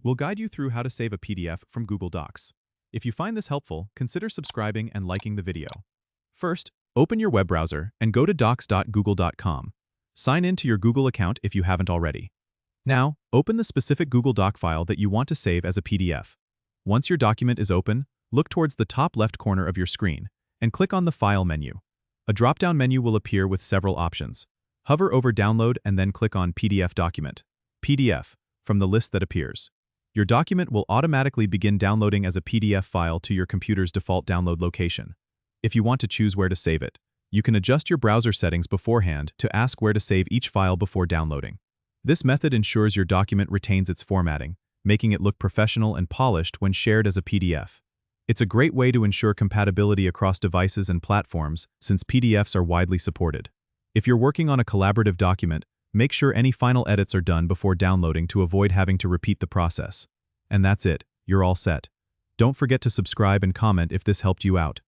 We'll guide you through how to save a PDF from Google Docs. If you find this helpful, consider subscribing and liking the video. First, open your web browser and go to docs.google.com. Sign in to your Google account if you haven't already. Now, open the specific Google Doc file that you want to save as a PDF. Once your document is open, look towards the top left corner of your screen and click on the File menu. A drop-down menu will appear with several options. Hover over Download and then click on PDF Document, PDF, from the list that appears. Your document will automatically begin downloading as a PDF file to your computer's default download location. If you want to choose where to save it, you can adjust your browser settings beforehand to ask where to save each file before downloading. This method ensures your document retains its formatting, making it look professional and polished when shared as a PDF. It's a great way to ensure compatibility across devices and platforms since PDFs are widely supported. If you're working on a collaborative document, make sure any final edits are done before downloading to avoid having to repeat the process. And that's it, you're all set. Don't forget to subscribe and comment if this helped you out.